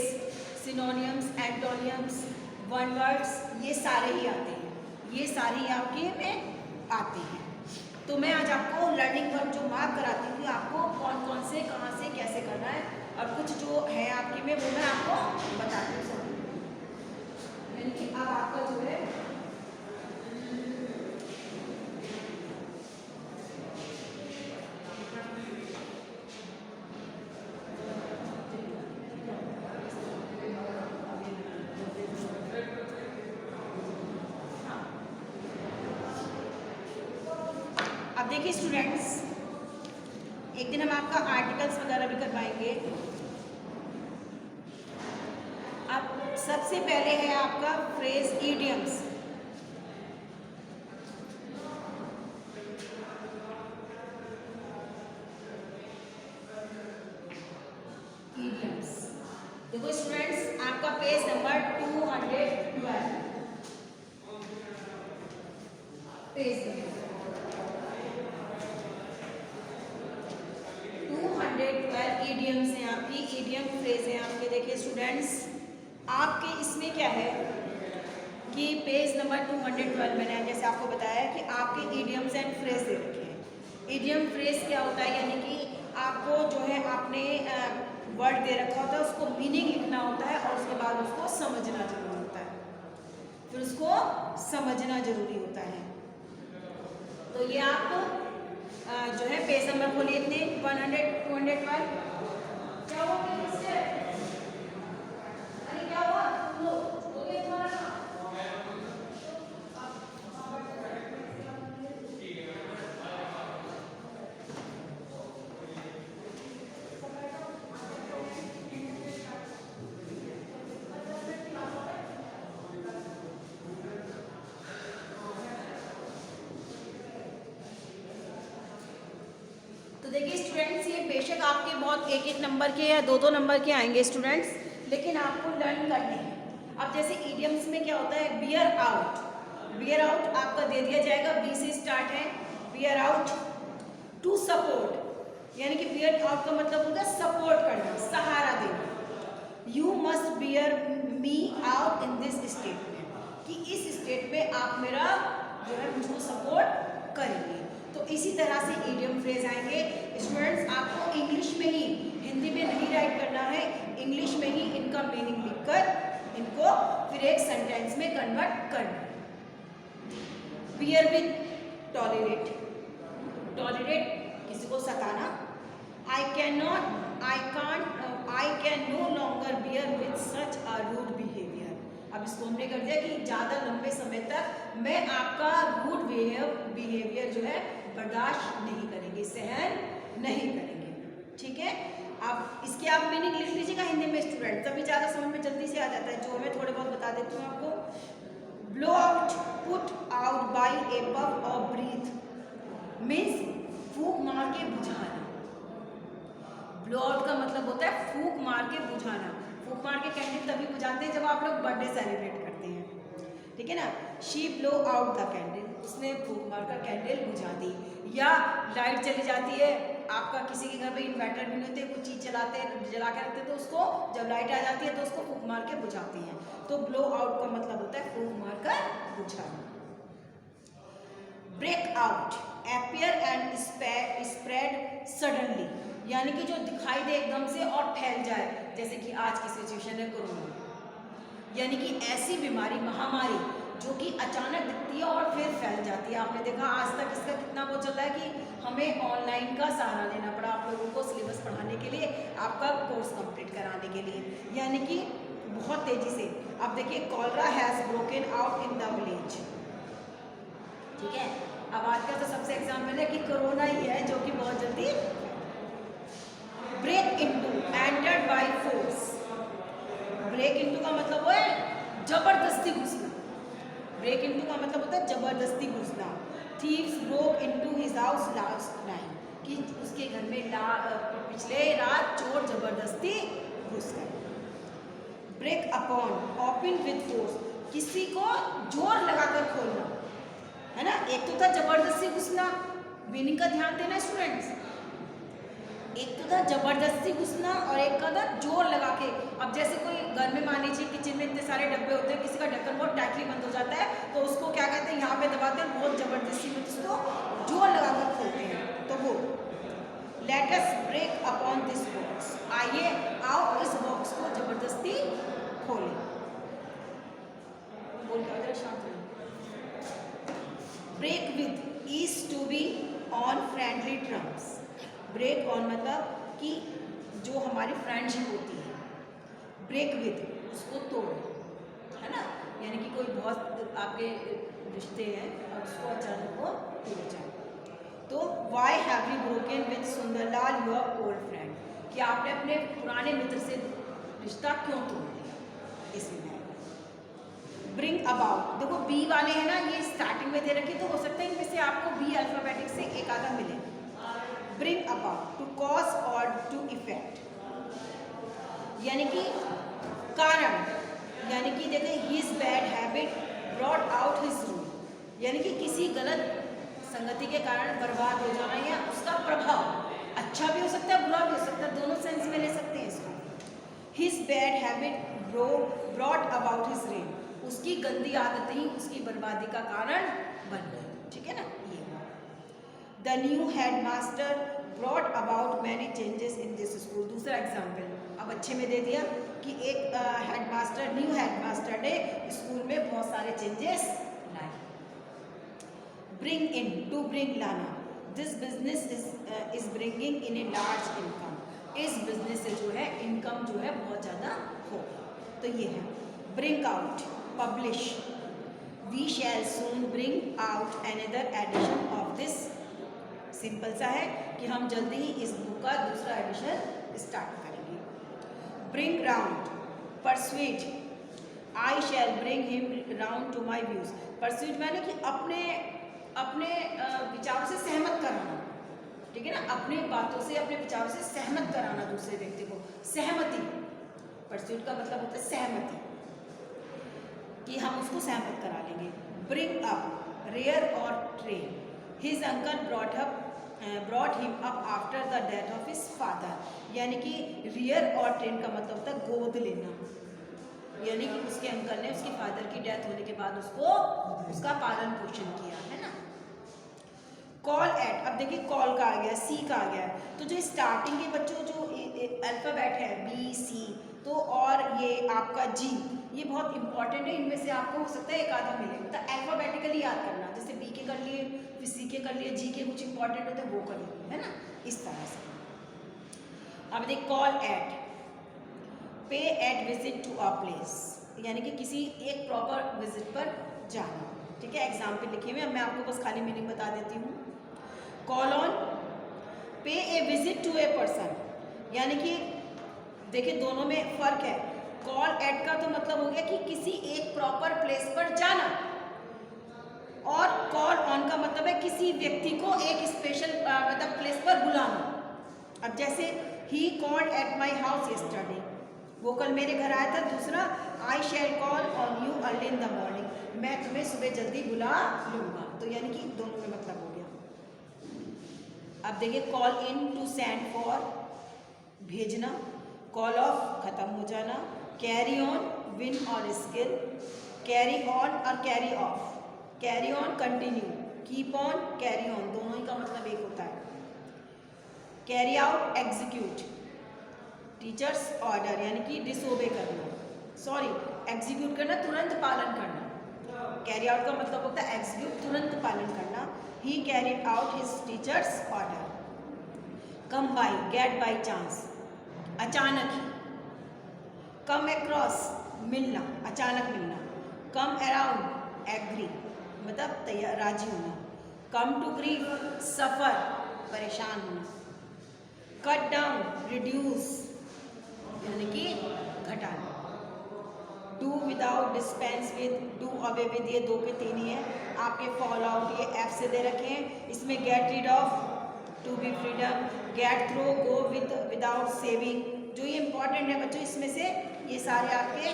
synonyms, एंटोनियम्स, one words, ये सारे ही आते हैं, ये सारे आपके में आते हैं। तो मैं आज आपको लर्निंग वर्क जो मार्क कराती हूँ आपको कौन कौन से कहाँ से कैसे करना है, और कुछ जो है आपके में वो मैं आपको बताती हूँ। यानी कि अब आपका जो है अब देखिए स्टूडेंट्स, एक दिन हम आपका आर्टिकल्स वगैरह भी करवाएंगे। अब सबसे पहले है आपका फ्रेज इडियम्स। इडियम्स देखो स्टूडेंट्स, आपका page number 212 page number 212 idioms हैं आपकी, इडियम फ्रेज हैं आपके। देखिए स्टूडेंट्स, आपके इसमें क्या है कि पेज नंबर 212 मैंने जैसे आपको बताया कि आपके इडियम्स एंड फ्रेज दे रखे हैं। इडियम फ्रेज क्या होता है, यानी कि आपको जो है आपने वर्ड दे रखा होता है, उसको मीनिंग लिखना होता है और उसके बाद उसको समझना जरूरी होता है, फिर उसको समझना जरूरी होता है। तो ये आप जो है पेज नंबर खोलिए इतने 212 स्टूडेंट्स ये बेशक आपके बहुत एक एक नंबर के या दो दो नंबर के आएंगे स्टूडेंट्स, लेकिन आपको लर्न करने हैं। अब जैसे इडियम्स में क्या होता है, बियर आउट, बियर आउट आपका दे दिया जाएगा, बी से स्टार्ट है, बियर आउट। टू सपोर्ट यानी कि बियर आउट का मतलब होता है सपोर्ट करना, सहारा देना। You must bear me out in this statement, कि इस स्टेट में आप मेरा जो है मुझको सपोर्ट करेंगे। तो इसी तरह से इडियम फ्रेज आएंगे स्टूडेंट्स। आपको इंग्लिश में ही, हिंदी में नहीं राइट करना है, इंग्लिश में ही इनका मीनिंग लिखकर इनको फिर एक सेंटेंस में कन्वर्ट करना। बियर विद, टॉलरेट, टॉलरेट किसी को सताना। I can no longer bear with such a rude behaviour. अब इसको हमने कर दिया कि ज़्यादा लंबे समय तक मैं आपका रूड बिहेवियर जो है बर्दाश्त नहीं करेंगे, सहन नहीं करेंगे। ठीक है, अब इसके आप मीनिंग लिख लीजिएगा हिंदी में स्टूडेंट, तभी ज़्यादा समझ में जल्दी से आ जाता है। जो मैं थोड़े बहुत बता देती हूँ आपको। Blow out, put out by A puff और ब्रीथ, मीन्स फूंक मार के बुझाना। ब्लो आउट का मतलब होता है फूंक मार के बुझाना। फूंक मार के कैंडल तभी बुझाते हैं जब आप लोग बर्थडे सेलिब्रेट करते हैं, ठीक है ना। She blow out the candle, उसने फूंक मारकर कैंडल बुझा दी। या लाइट चली जाती है, आपका किसी के घर पे इन्वर्टर भी नहीं होते, कुछ चीज़ चलाते जला के रखते, तो उसको जब लाइट आ जाती है तो उसको फूंक मार के बुझाते हैं। तो ब्लो आउट का मतलब होता है फूंक मार कर बुझाना। Break out, appear and spread suddenly, यानी कि जो दिखाई दे एकदम से और फैल जाए, जैसे कि आज की सिचुएशन है कोरोना, यानी कि ऐसी बीमारी, महामारी जो कि अचानक दिखती है और फिर फैल जाती है। आपने देखा आज तक इसका कितना वो चल रहा है कि हमें ऑनलाइन का सहारा लेना पड़ा आप लोगों को सिलेबस पढ़ाने के लिए, आपका कोर्स कंप्लीट कराने के लिए, यानी कि बहुत तेजी से। अब देखिए, cholera has broken out in the village, ठीक है। अब आज का तो सबसे एग्जाम्पल है कि कोरोना ही है जो कि बहुत जल्दी। Break into, entered by force, break into का मतलब वो है जबरदस्ती घुसना। ब्रेक इनटू का मतलब होता है जबरदस्ती घुसना। Thieves broke into his house last night, कि उसके घर में पिछले रात चोर जबरदस्ती घुस गए। Break upon, open with force, किसी को जोर लगाकर खोलना, है ना। एक तो था जबरदस्ती घुसना, मीनिंग का ध्यान देना स्टूडेंट्स। एक तो था जबरदस्ती घुसना और एक का था जोर लगा के। अब जैसे कोई घर में मान लीजिए किचन में इतने सारे डब्बे होते हैं, किसी का ढक्कन बहुत टाइटली बंद हो जाता है, तो उसको क्या कहते हैं, यहाँ पे दबाते हैं, बहुत जबरदस्ती में उसको जोर लगा कर खोलते हैं, तो वो। Let us break upon this box, आइए आओ इस बॉक्स को जबरदस्ती खोलें। बोल क्या जरा शांत रहो। Break with is to be on friendly terms. Break on मतलब कि जो हमारी फ्रेंडशिप होती है, ब्रेक विद उसको तोड़, है ना, यानी कि कोई बहुत आपके रिश्ते हैं और उसको अचानक वो टूट जाए। तो why have you broken with Sunderlal your old friend, कि आपने अपने पुराने मित्र से रिश्ता क्यों तोड़ दिया, इसमें है। ब्रिंग अबाउट, देखो बी वाले हैं ना, ये स्टार्टिंग में दे रखे, तो हो सकता है इनमें से आपको बी अल्फाबेटिक से एक आधा मिले। ब्रिंग अबाउट, टू कॉज और टू इफेक्ट, यानी कि कारण, यानी कि देखिए his bad habit brought out his rule, यानी कि किसी गलत संगति के कारण बर्बाद हो जाना या उसका प्रभाव, अच्छा भी हो सकता है बुरा भी हो सकता है, दोनों सेंस में ले सकते हैं इसको। His bad habit brought about his rain, उसकी गंदी आदतें ही उसकी बर्बादी का कारण बन गई, ठीक है ना। ये the new headmaster brought about many changes in this school, दूसरा एग्जाम्पल अब अच्छे में दे दिया कि एक हेडमास्टर, न्यू हेडमास्टर ने स्कूल में बहुत सारे चेंजेस लाए। ब्रिंग इन, टू ब्रिंग लाना, this business is bringing in a large income, इस बिजनेस से जो है इनकम जो है बहुत ज़्यादा हो, तो ये है। Bring out, publish, we shall soon bring out another edition of this, simple सा है कि हम जल्दी ही इस बुक का दूसरा एडिशन स्टार्ट करेंगे। Bring round, persuade, I shall bring him round to my views. Persuade मैंने कि अपने विचारों से सहमत कराना, ठीक है ना, अपने बातों से अपने विचारों से सहमत कराना दूसरे व्यक्ति को, सहमति। परस्यूट का मतलब होता है सहमति, कि हम उसको सहमत करा लेंगे। ब्रिंग अप, रेयर और train. His uncle brought him up after the death of his father, यानी कि रियर और ट्रेन का मतलब होता है गोद लेना, यानी कि उसके अंकल ने उसके फादर की डेथ होने के बाद उसको उसका पालन पोषण किया, है ना। कॉल एट, अब देखिए कॉल का आ गया, सी का आ गया, तो जो स्टार्टिंग के बच्चों जो अल्फाबेट है बी सी, तो और ये आपका जी, ये बहुत इंपॉर्टेंट है, इनमें से आपको हो सकता है एक आधा मिले, मतलब अल्फाबेटिकली याद करना, जैसे बी के कर लिए, फिर सी के कर लिए, जी के कुछ इंपॉर्टेंट होते हैं वो कर लिए, है ना, इस तरह से। अब देखिए call at, pay at visit to a place, यानी कि किसी एक प्रॉपर विजिट पर जाना, ठीक है। एग्जाम्पल लिखे हुए, अब मैं आपको बस खाली मीनिंग बता देती हूँ। कॉल ऑन, पे ए विजिट टू ए पर्सन, यानी कि देखिए दोनों में फर्क है। कॉल एट का तो मतलब हो गया कि किसी एक प्रॉपर प्लेस पर जाना, और कॉल ऑन का मतलब है किसी व्यक्ति को एक स्पेशल मतलब प्लेस पर बुलाना। अब जैसे he called at my house yesterday, वो कल मेरे घर आया था। दूसरा, I shall call on you early in the morning, मैं तुम्हें सुबह जल्दी बुला लूँगा, तो यानी कि दोनों में मतलब हो गया। अब देखिए call in, to send for, भेजना, कॉल ऑफ, खत्म हो जाना, कैरी ऑन, विन और स्किल, कैरी ऑन और carry off, carry on continue, keep on, carry on, दोनों ही का मतलब एक होता है। Carry out, execute, teachers order, यानी कि डिसोबे करना, सॉरी एग्जीक्यूट करना, तुरंत पालन करना। कैरी आउट का मतलब होता है एग्जीक्यूट, तुरंत पालन करना। He carried out his teacher's order. Come by, get by chance, अचानक ही। कम अक्रॉस, मिलना, अचानक मिलना। कम अराउंड, एग्री, मतलब तैयार, राजी होना। कम टू ग्रीफ, सफ़र, परेशान होना। कट डाउन, रिड्यूस, यानी कि घटाना। Do without, dispense with, do away with, ये दो के तीन ही है। आपके फॉल आउट ये एफ से दे रखे हैं। इसमें get rid of, to be freedom, get through, go with, without saying. जो ये इंपॉर्टेंट है बच्चों, इसमें से ये सारे आपके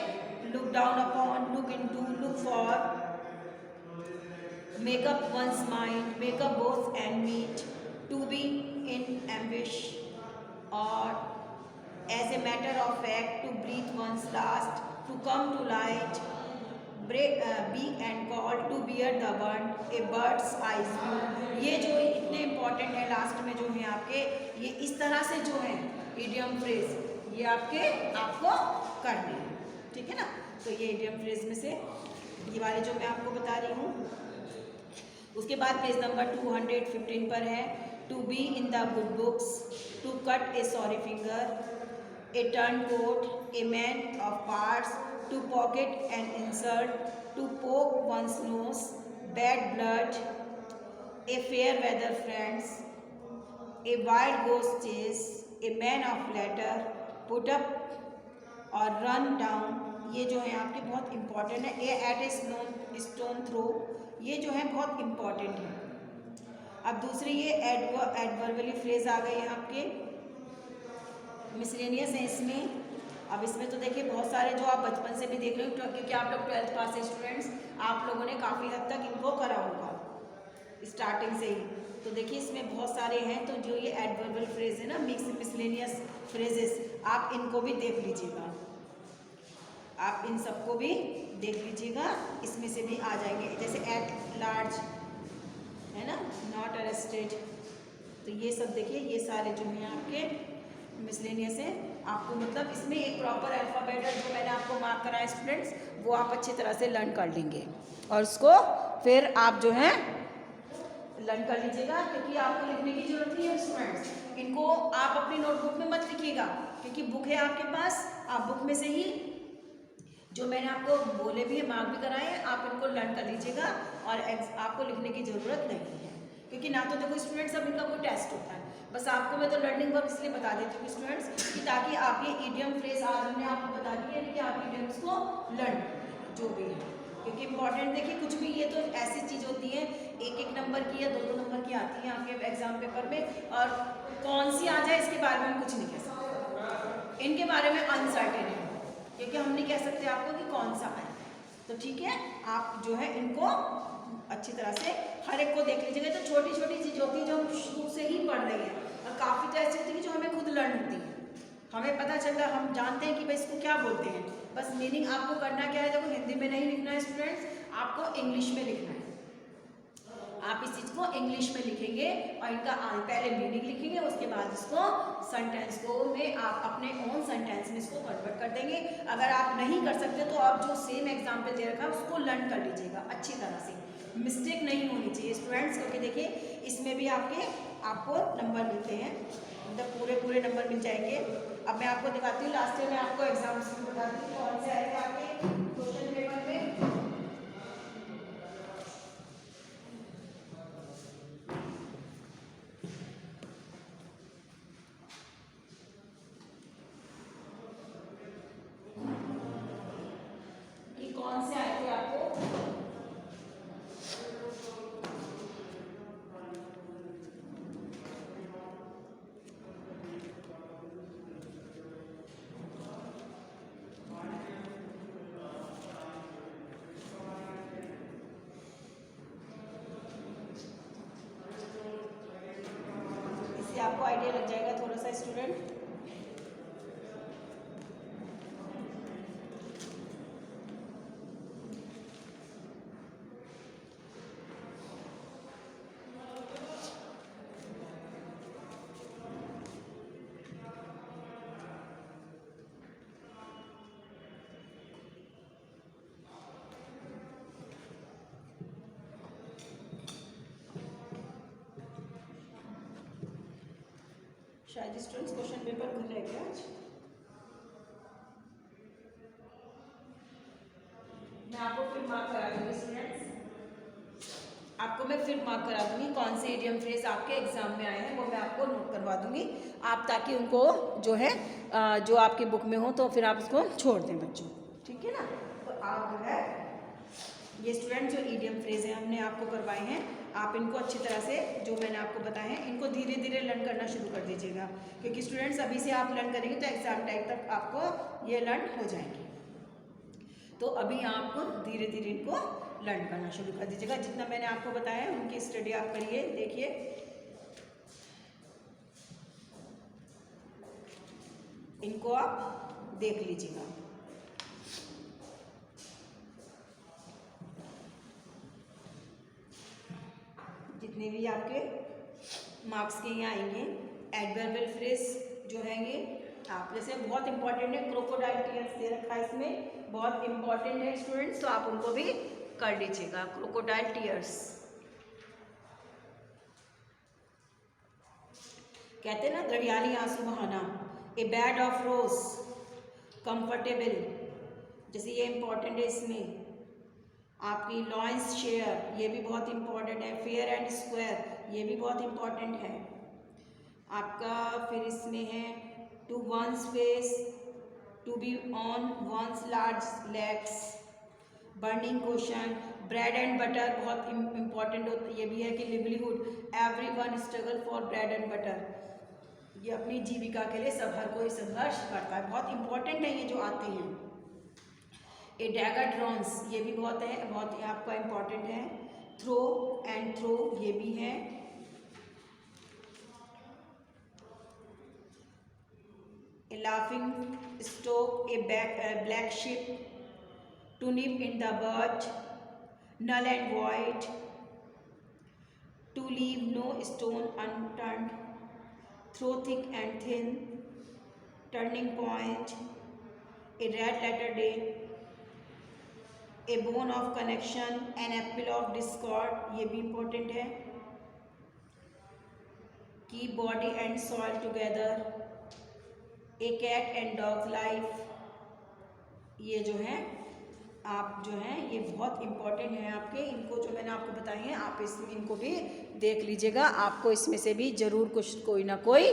look down upon, look into, look for, make up one's mind, make up both end meet, to be in ambush, और as a matter of fact, to breathe one's last, to come to light, break, be and call, to bear the burnt, a bird's eyes view। ये जो इतने important है last में जो है आपके, ये इस तरह से जो है इडियम फ्रेज, ये आपको करने हैं, ठीक है ना। तो ये इडियम फ्रेज में से ये वाले जो मैं आपको बता रही हूँ। उसके बाद पेज नंबर 215 पर है, to be in the good books, to cut a sorry figure, a turncoat, a man of parts, to pocket an insult, to poke one's nose, bad blood, a fair weather friends, a wild goose chase, a man of letter, put up और run down, ये जो है आपके बहुत important है। ए eight a stone throw, ये जो है बहुत इंपॉर्टेंट है। अब दूसरे ये एडवर्बली फ्रेज आ गए हैं आपके, मिसलेनियस है इसमें। अब इसमें तो देखिए बहुत सारे जो आप बचपन से भी देख रहे हो, क्योंकि आप लोग 12th पास है स्टूडेंट्स, आप लोगों ने काफ़ी हद तक इनको करा होगा स्टार्टिंग से ही। तो देखिए इसमें बहुत सारे हैं, तो जो ये एडवर्बल फ्रेज है ना, मिसलेनियस फ्रेजेस, आप इनको भी देख लीजिएगा, आप इन सबको भी देख लीजिएगा, इसमें से भी आ जाएंगे। जैसे एट लार्ज है ना, नॉट अरेस्टेड, तो ये सब देखिए, ये सारे जो हैं आपके मिसलेनियस है। आपको मतलब इसमें एक प्रॉपर अल्फ़ाबेट है जो मैंने आपको मार्क कराया स्टूडेंट्स, वो आप अच्छी तरह से लर्न कर लेंगे, और उसको फिर आप जो है लर्न कर लीजिएगा, क्योंकि आपको लिखने की जरूरत नहीं है स्टूडेंट्स। इनको आप अपनी नोटबुक में मत लिखिएगा, क्योंकि बुक है आपके पास, आप बुक में से ही जो मैंने आपको बोले भी है, मार्क भी कराए हैं, आप इनको लर्न कर लीजिएगा, और आपको लिखने की ज़रूरत नहीं है, क्योंकि ना तो देखो स्टूडेंट्स अब इनका कोई टेस्ट होता है। बस आपको मैं तो लर्निंग वर्क इसलिए बता देती हूँ स्टूडेंट्स, कि ताकि आप ये ईडियम फ्रेज आज हमने आपको बता दिए कि आप ईडियम्स को लर्न जो भी है, क्योंकि इंपॉर्टेंट देखिए कुछ भी ये तो ऐसी चीज़ होती है एक एक नंबर की या दो दो नंबर की आती है आपके एग्जाम पेपर में, और कौन सी आ जाए इसके बारे में हम कुछ नहीं कह सकते, इनके बारे में अनसर्टेन है, क्योंकि हम नहीं कह सकते आपको कि कौन सा आए। तो ठीक है, आप जो है इनको अच्छी तरह से हर एक को देख लीजिएगा। तो छोटी छोटी चीज़ होती है जो हम शुरू से ही पढ़ रही हैं, और काफ़ी तो ऐसी होती है कि जो हमें खुद लर्न होती है, हमें पता चलता, हम जानते हैं कि भाई इसको क्या बोलते हैं, बस मीनिंग आपको करना क्या है, देखो हिंदी में नहीं लिखना है स्टूडेंट्स, आपको इंग्लिश में लिखना है। आप इस चीज़ को इंग्लिश में लिखेंगे और इनका पहले मीनिंग लिखेंगे, उसके बाद इसको सेंटेंस को में आप अपने ओन सेंटेंस में इसको कन्वर्ट कर देंगे। अगर आप नहीं कर सकते तो आप जो सेम एग्जाम्पल दे रखा है उसको लर्न कर लीजिएगा अच्छी तरह से, मिस्टेक नहीं होनी चाहिए स्टूडेंट्स, क्योंकि देखिए इसमें भी आपको नंबर मिलते हैं, मतलब पूरे नंबर मिल जाएंगे। अब मैं आपको दिखाती हूँ, लास्ट ईयर में आपको एग्जाम्स बताती हूँ कौन से आएगा आपके क्वेश्चन पेपर में। कि कौन से आए थे आपको, आपको आइडिया लग जाएगा थोड़ा सा स्टूडेंट। शायद स्टूडेंट्स क्वेश्चन पेपर खुल रहे क्या आज, मैं आपको फिर मार्क करा दूंगी स्टूडेंट्स, आपको मैं फिर मार्क करा दूंगी कौन से इडियम फ्रेज आपके एग्जाम में आए हैं, वो मैं आपको नोट करवा दूंगी आप, ताकि उनको जो है जो आपकी बुक में हो तो फिर आप उसको छोड़ दें बच्चों, ठीक है ना। तो आप जो है ये स्टूडेंट जो इडियम फ्रेज है हमने आपको करवाए हैं, आप इनको अच्छी तरह से जो मैंने आपको बताया है इनको धीरे धीरे लर्न करना शुरू कर दीजिएगा, क्योंकि स्टूडेंट्स अभी से आप लर्न करेंगे तो एग्जाम टाइम तक आपको ये लर्न हो जाएंगे। तो अभी आपको धीरे धीरे इनको लर्न करना शुरू कर दीजिएगा, जितना मैंने आपको बताया है उनकी स्टडी आप करिए, देखिए इनको आप देख लीजिएगा। जितने भी आपके मार्क्स के यहाँ आएंगे एडवर्बियल फ्रेज जो है ये आप जैसे बहुत इंपॉर्टेंट है, क्रोकोडाइल टीयर्स दे रखा है इसमें, बहुत इंपॉर्टेंट है स्टूडेंट्स, तो आप उनको भी कर लीजिएगा। क्रोकोडाइल टीयर्स कहते हैं ना, घड़ियाली आंसू बहाना, ए बेड ऑफ रोज कंफर्टेबल, जैसे ये इंपॉर्टेंट है इसमें। आपकी लॉइंस शेयर ये भी बहुत इंपॉर्टेंट है, फेयर एंड स्क्वायर ये भी बहुत इंपॉर्टेंट है आपका। फिर इसमें है to one's face, to be on one's last legs, burning question, bread and butter बहुत इंपॉर्टेंट होता है, ये भी है कि livelihood, every one struggle for bread and butter, ये अपनी जीविका के लिए सब हर कोई संघर्ष करता है, बहुत इंपॉर्टेंट है ये जो आते हैं। ए डैगर ड्रॉन्स ये भी बहुत है, बहुत आपका इंपॉर्टेंट है। थ्रो एंड थ्रो ये भी है। A laughing stock, a black sheep, to nip in the bud, null and void, to leave no stone unturned, through thick and thin, turning point, a red letter day, a bone of connection, an apple of discord ये भी important है। Keep body and soul together, a cat and dog life, ये जो है आप जो हैं ये बहुत इंपॉर्टेंट है आपके, इनको जो मैंने आपको बताए हैं आप इनको भी देख लीजिएगा, आपको इसमें से भी ज़रूर कुछ कोई ना कोई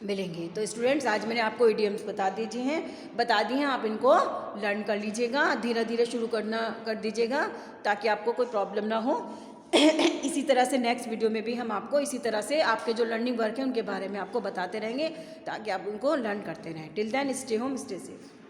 मिलेंगे। तो स्टूडेंट्स आज मैंने आपको इडियम्स बता दिए हैं, आप इनको लर्न कर लीजिएगा, धीरे धीरे शुरू कर दीजिएगा ताकि आपको कोई प्रॉब्लम ना हो। इसी तरह से नेक्स्ट वीडियो में भी हम आपको इसी तरह से आपके जो लर्निंग वर्क है उनके बारे में आपको बताते रहेंगे ताकि आप उनको लर्न करते रहें। Till then stay home, stay safe.